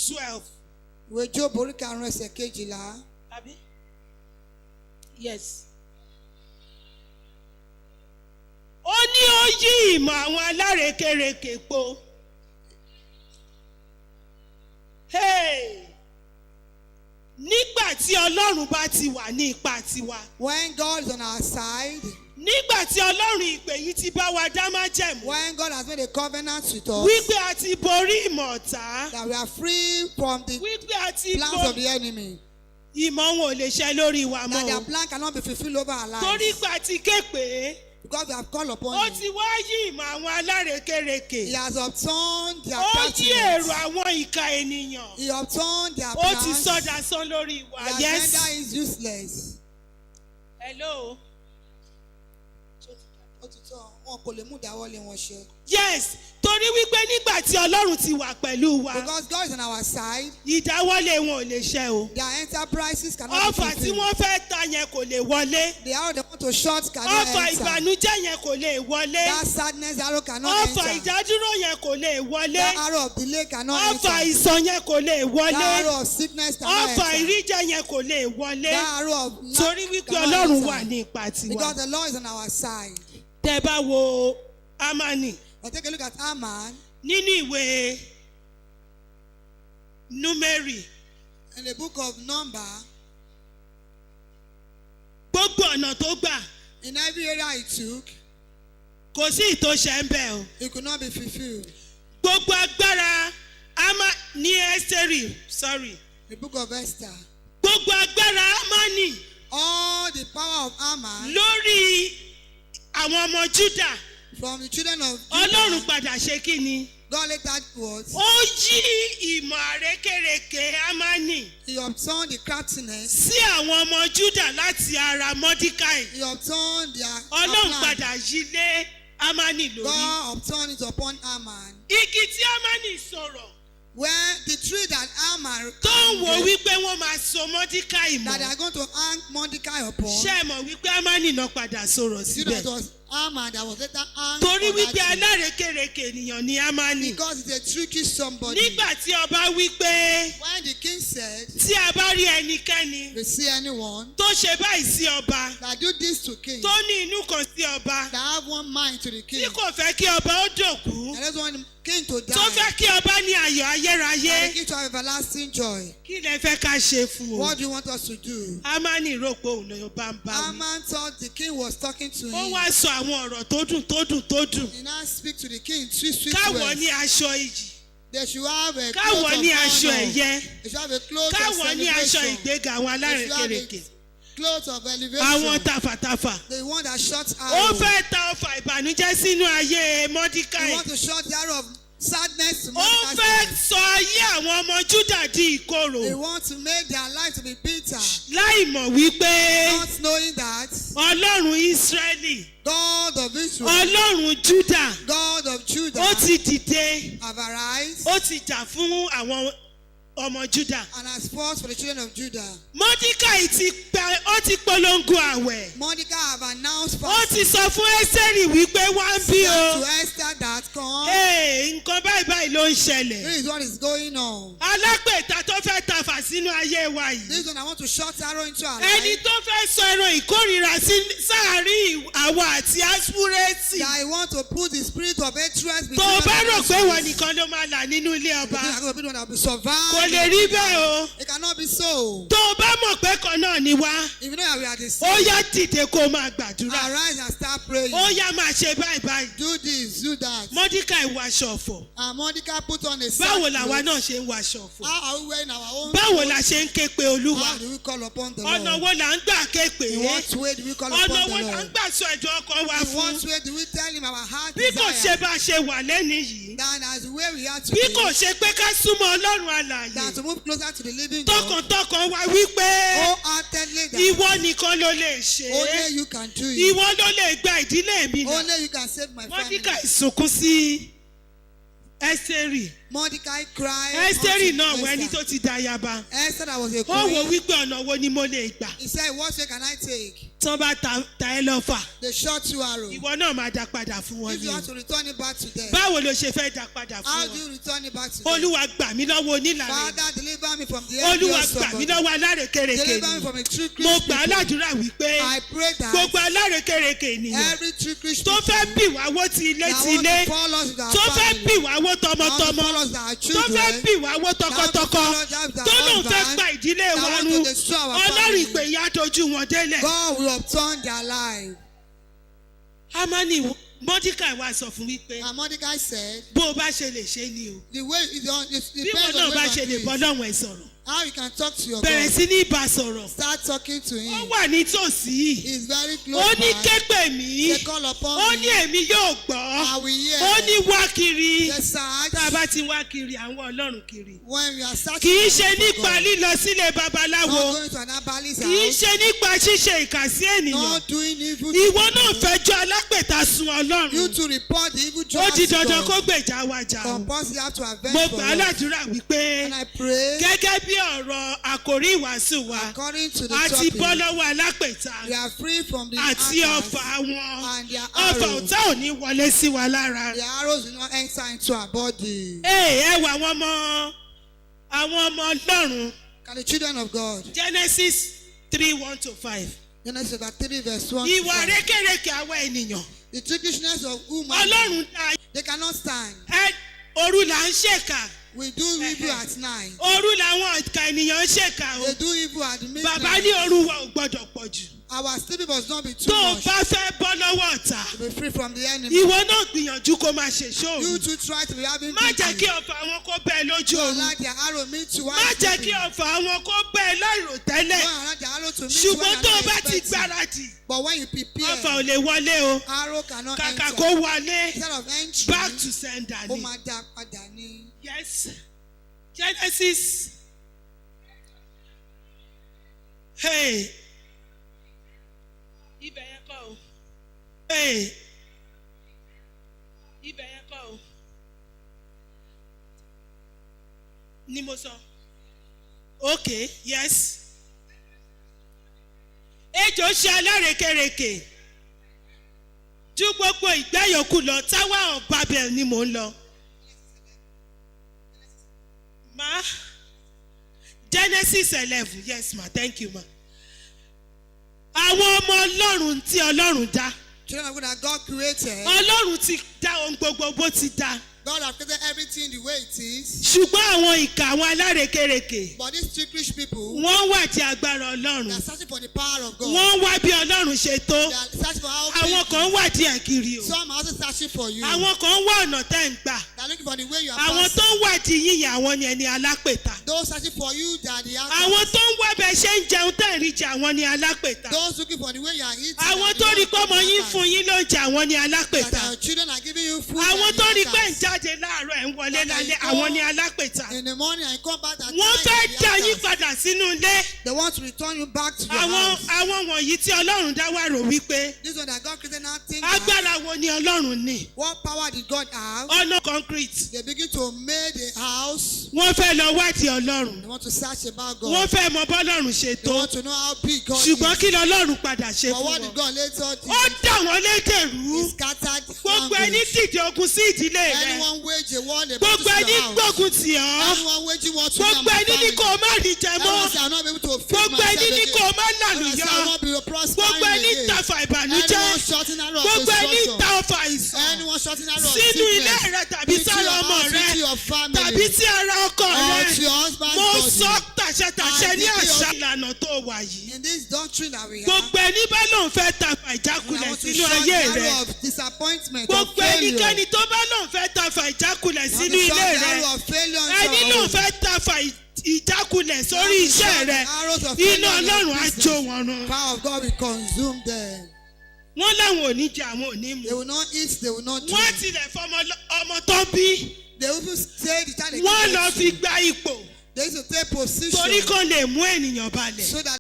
12. Ìwé Jóòbù orí karùn-ún ẹsẹ̀ kejìlá. Abi? Yes. Ó ní ó yí ìmọ̀ àwọn alárekereke po. Hey! Nígbà tí Ọlọ́run bá ti wà ní ipa tiwa. When God is on our side. Nígbà tí Ọlọ́run ìpè yìí ti bá wa dá májẹ̀mú. When God has made a covenant with us. Wípé a ti borí ìmọ̀ ọ̀tá. That we are free from the plans of the enemy. Ìmọ̀ wọn ò lè ṣẹ lórí wa mọ́. That their plan cannot be fulfilled over our lives. Torí pé a ti ké pé. Because we have called upon Ó him. ti wá yí ìmọ̀ àwọn alárekereke. He has obtained their Ó yí èrò craftiness. àwọn ìka ènìyàn. He obtained their Ó ti plans. sọdá sán lórí wa. Their Yes. agenda is useless. Hello. Ó ti tọ́ wọn kò lè mú ìdáwọ́lé wọn ṣe. Yes. Torí wípé nígbà tí Ọlọ́run ti wà pẹ̀lú wa. Because God is on our side. Ìdáwọ́lé wọn ò lè ṣẹ o. Their enterprises cannot be Ọfà tí fulfilled. wọ́n fẹ́ ta yẹn kò lè wọlé. The arrow they want to shut cannot Ọfà enter. ìbànújẹ́ yẹn kò lè wọlé. That sadness arrow cannot Ọfà enter. ìdádúró yẹn kò lè wọlé. That arrow of delay cannot Ọfà enter. ìsàn yẹn kò lè That wọlé. arrow of sickness cannot Ọfà enter. ìríjẹ yẹn kò lè wọlé. That arrow of Torí lack wípé cannot Ọlọ́run wà enter. ní ipa tiwa. Because the Lord is on our side. Tẹ́ bá wo Ámánì But take a look at Haman nínú ìwé Númérì. in the book of Number. Gbogbo ọ̀nà tó gbà In every area he took, kò sí ìtòṣẹ́ ń bẹ̀ o. it could not be fulfilled. Gbogbo agbára ní Ẹ́sítérì The book of Esther. gbogbo agbára Ámánì All the power of Haman lórí àwọn ọmọ Júdà from the children of Ọlọ́run Judah, padà ṣe kí ni? God later was, Ó yí ìmọ̀ àrékèrèké Ámánì he obtained the craftiness, sí àwọn ọmọ Júdà láti ara Mọ́díkáì. he obtained their Ọlọ́run plan. padà yí lé Ámánì lórí. God obtained it upon Haman. Igi tí Ámánì sọ̀rọ̀ Where the tree that Haman tó ń wò planted, wípé wọ́n máa so Mọ́díkáì that they mọ́. are going to hang Mordecai upon, Ṣé ẹ mọ̀ wípé Ámánì náà padà sọ̀rọ̀ you know síbẹ̀? it was Haman that was later hanged Torí on wípé that tree. alárekereke ènìyàn ni Ámánì. Because it's a tricky somebody. Nígbà tí ọba wípé When the king said, tí a bá rí ẹnikẹ́ni we see anyone tó ṣe báyìí sí ọba that do this to king, tó ní inú kan sí ọba that have one mind to the king, tí kò fẹ́ kí ọba ó dòkú and doesn't want the king to die, tó fẹ́ kí ọba ní ayọ̀ ayérayé and the king to have everlasting joy. kí lẹ fẹ́ ká ṣe fún o. What do you want us to do? Ámánì rò pé òun ló bá ń bá wí. Haman thought the king was talking to Ó him. wá sọ àwọn ọ̀rọ̀ tó dùn tó dùn tó dùn. He now speak to the king sweet Káwọ̀ words. ní aṣọ ìjì, They should have a káwọ̀ cloth of ní aṣọ honor. ẹ̀yẹ, They should have a cloth of káwọ̀ ní aṣọ celebration. ìgbéga àwọn They should have alárekereke, a cloth of àwọn elevation. tàfàtàfà. The one that shuts Ó arrow. fẹ́ ta ọfà ìbànújẹ́ sínú ayé They Mọ́díkáì. want to shut the arrow of sadness to Ó Mordecai's fẹ́ life. sọ ayé àwọn ọmọ Júdà di They ìkorò want to make their life to be bitter. láì mọ̀ wípé Not knowing that Ọlọ́run Ísírẹ́lì, God of Israel, Ọlọ́run Júdà, God of Judah ó ti dìde, have arisen ó ti jà fún àwọn ọmọ Júdà. and has fought for the children of Judah. Mọ́díkáì ó ti polongo àwẹ̀. Mordecai have announced Ó fasting. ti sọ fún Ẹ́sítérì wípé wá ń bí Said o. to Esther that come. Nǹkan báyìí báyìí ló ń ṣẹlẹ̀. This is what is going on. Alápèta tó fẹ́ tafà sínú ayé wa yìí. This one I want to shut arrow into our Ẹni life. tó fẹ́ sọ ẹran ìkórìíra sáàárín àwa àti Ásúrẹ́sì. That I want to put the spirit of hatred between Tó o us bá and rò us. pé ìwọ nìkan ló máa là nínú ilé You ọba. think I'm going to be the one that will survive? Kò lè rí bẹ́ẹ̀ o. It cannot be so. Tó o bá mọ̀ pé kan náà ni wá. If you know that we are the Ó same, yá dìde kó o máa gbàdúrà. arise and start praying. Ó yá máa ṣe báyìí báyìí. Do this, do that. Mọ́díkáì wọ aṣọ ọ̀fọ̀. And Mordecai put on a Báwo làwa sackcloth. náà ṣe ń wọ aṣọ ọ̀fọ̀? How are we wearing our own? Báwo la ṣe ń ké pe Olúwa? How do we call upon the Ọ̀nà Lord? wo là ń gbà ké pè In é? what way do we call Ọ̀nà upon wo the là ń Lord? gbà sọ ẹ̀dùn ọkàn wa In fún? what way do we tell him our heart Bí kò ṣe desire? bá ṣe wà lẹ́nìí yìí. That as the way we are Bí today, kò ṣe pé ká súnmọ́ Ọlọ́run that alààyè. to move closer to the living God, Tọkàntọkàn wa wípé wholeheartedly that ìwọ nìkan ló lè ṣe é. only you can do it. Ìwọ ló lè gba ìdílé mi là. Only you can save my family. Mọ́díkáì sunkún sí Ẹ́sítérì. Mordecai cried. Ẹ́sítérì náà unto wọ ẹni Esther. tó ti dayaba. Esther that was a Ó wò queen. wípé ọ̀nà wo ni mo lè gbà. He said, what way can I take? Tán bá ta ẹ lọ́fà. They shot you arrow. Ìwọ náà máa dá padà fún wọn If you ni. have to return it back to them, Báwo ló ṣe fẹ́ dá padà how fún do wọn? you return it back to them? Olúwa gbà mí lọ́wọ́ onílànà. Father, deliver me from the enemy Olúwa of gbà mí somebody. lọ́wọ́ alárekereke Deliver me ni. from a true Mo Christian gbà á people. ládùúrà wípé I pray that gbogbo alárekereke ènìyàn every true Christian tó fẹ́ people bì wá wó ti ilé that ti want ilé, to follow us with our tó fẹ́ family, bì wá wó that want to tọmọtọmọ, follow us with our tó fẹ́ children, bì wá wó tọkọtọkọ, tó lóun fẹ́ pa ìdílé wa that run, want to destroy our Ọlọ́run family. ìpè yá dojú wọn délẹ̀. God will upturn their life. Hámánì Mọ́díkàì wá sọ fún wípé And Mordecai said, bó o bá ṣe lè ṣe ni o. the way it Bí wọn depends náà on bá the ṣe lè way bọ́ you lọ́wọ́ ẹ̀ sọ̀rọ̀. how you can talk to your Bẹ̀rẹ̀ God. sí ní bá a sọ̀rọ̀. Start talking to Ó him. wà nítòsí yìí. He's very Ó close ní by. képè mí. They call upon Ó me. ní èmi yóò gbọ́. I will hear. Ó ní wá kiri. Yes, sir. Tá a bá ti wá kiri, à ń wá Ọlọ́run kiri. When we are searching Kì í for ṣe God, nípa lílọ sílé babaláwo. not going to an herbalist Kì í house, ṣe nípa ṣíṣe ìkà sí ènìyàn. not doing evil. Ìwọ náà fẹjọ́ alápèta sun You Ọlọ́run. to report the evil Ó judge di to dandan kó God. gbèjà wa jà. Compulsory have to avenge Mo for gbà á us. ládùúrà wípé And I pray, gẹ́gẹ́ bí ọ̀rọ̀ àkòrí ìwàásù wa, according to the a ti bọ́ topic, lọ́wọ́ alápèta we are free from the àti attack ọfà wọn. and their Ọfà arrows. ọ̀tá ò ní wọlé sí wa lára. The arrows will not enter into our body. Ẹ wà àwọn ọmọ Ọlọ́run. Can the children of God, Genesis 3:1-5. Genesis chapter 3 verse 1 to Ìwà 5. rékèrèkè àwọn ènìyàn. The trickerishness of women, Ọlọ́run dá they cannot stand. òru là ń ṣèkà. We do evil at night. Òru làwọn ìkà ènìyàn ń ṣèkà o. They do evil at Bàbá ní midnight. òru wa ò gbọdọ̀ pọ̀ jù. Our sleeping must not be too Tó o much bá fẹ́ bọ́ lọ́wọ́ ọ̀tá, to be free from the enemy. ìwọ náà gbìyànjú kó máa ṣe ṣóòrù. You too try to be having Má jẹ́ kí victory. ọfà wọn kó bẹ́ẹ̀ lójú Don't oorun. allow their arrow meet you while Má jẹ́ kí sleeping. ọfà wọn kó bẹ́ẹ̀ láìrò tẹ́lẹ̀. Don't allow their arrow to meet you Ṣùgbọ́n when tó o you're bá not ti expecting. gbáradì, But when you ọfà ò prepare, lè wọlé o. arrow cannot Kàkà enter. kó wọlé, Instead of entry, back to sender ó ni. máa dá padà ní. Yes. Genesis. Hey. Ibẹ̀ yẹn kọ́ o. Hey. Ibẹ̀ yẹn kọ́ o. Ni mo sọ. Okay, yes. Ejò ṣe alárekereke. Ju gbogbo ìgbẹ́ yòókù lọ, Tower of Babel ni mò ń lọ. Ma, Genesis 11, yes ma, thank you ma. Àwọn ọmọ Ọlọ́run tí Ọlọ́run dá. Children of God that God created, Ọlọ́run ti dá ohun gbogbo bó ti dá. God has created everything the way it is. Ṣùgbọ́n àwọn ìkà àwọn alárekereke, But these trickish people, wọ́n wà tí agbára they are Ọlọ́run. searching for the power of God. Wọ́n wá bí Ọlọ́run ṣe tó. They are searching for how Àwọn big. kan wà díẹ̀ kiri o. Some are also searching for you. Àwọn kan wà ọ̀nà tẹ́ ń gbà. They are looking for the way you are Àwọn tó passing. ń wà di yíyan àwọn ni ẹni alápèta. Those searching for you, they are the Àwọn actors. tó ń wá bẹ ṣe ń jẹun tẹ́ ń rí jẹ àwọn ni alápèta. Those looking for the way you are eating. Àwọn are the tó rí ones pé ọmọ that yín are fún yín ló ń jẹ àwọn ni that alápèta. your children are giving you food. Àwọn and tó rí the pé ń others. jáde láàárọ̀ ẹ̀ ń wọlé That lálẹ́ you go àwọn ni alápèta. In the morning and come back at Wọ́n night, fẹ́ they dá are yín actors. padà sínú ilé. They want to return you back to your Àwọn house. wọ̀nyí tí Ọlọ́run dá wá rò wípé This one that God created nothing. agbára wo ni Ọlọ́run ní? What power did God have? Ọ̀nà concrete. They begin to make a house. Wọ́n fẹ́ lọ wádìí Ọlọ́run. They want to search about God. Wọ́n fẹ́ mọ bọ́lọ́run ṣe They tó. want to know how big God Ṣùgbọ́n is. kí lọ́lọ́run padà ṣe But fún what did wọn? God later do? Ó dà wọ́n lédè rú. He scattered Gbogbo ẹni language. dìde ogun sí ìdílé rẹ. Anyone wage a war, they Gbogbo to ẹni your house. gbógun tì ọ́. Anyone waging war to Gbogbo ẹni ní kò má rí jẹ mọ́. Anyone say I'm not able to feed Gbogbo myself ẹni ní again. kò má Anyone say I làlùyọ. won't be prospering Gbogbo ẹni again. tàfà ìbànújẹ́. Anyone shouting arrow of Gbogbo ẹni destruction. ta ọfà àìsàn. Anyone shouting arrow of Sínú ilé sickness. rẹ tàbí Into sára your ọmọ house, rẹ. into your family. Tàbí sí ara ọkọ Or rẹ. to your husband's Mo body. sọ tàṣẹtàṣẹ I ní declare àṣà ìlànà tó wà yìí. In this doctrine that we have, Gbogbo ẹni bá lòun fẹ́ tàfà I ìjákulẹ̀ want to sínú shout ayé the rẹ. arrow of disappointment, of Gbogbo failure. ẹnikẹ́ni tó bá lòun fẹ́ tàfà ìjákulẹ̀ I want sínú to shout ilé the rẹ. arrow of failure into Ẹni our lòun home. fẹ́ tàfà ìjákulẹ̀ sórí I want to iṣẹ́ shout rẹ. the arrows of Iná failure in your Ọlọ́run á business. jó wọn run. Power of God will consume them. Wọ́n láwọn ò ní jẹ àwọn ò ní mu. They will not eat, they will not Wọ́n drink. tilẹ̀ fọmọ ọmọ tó bí. They will even say the child Wọ́n lọ against fi you. gba ipò They used to take position torí kó lè mú ènìyàn balẹ̀. so that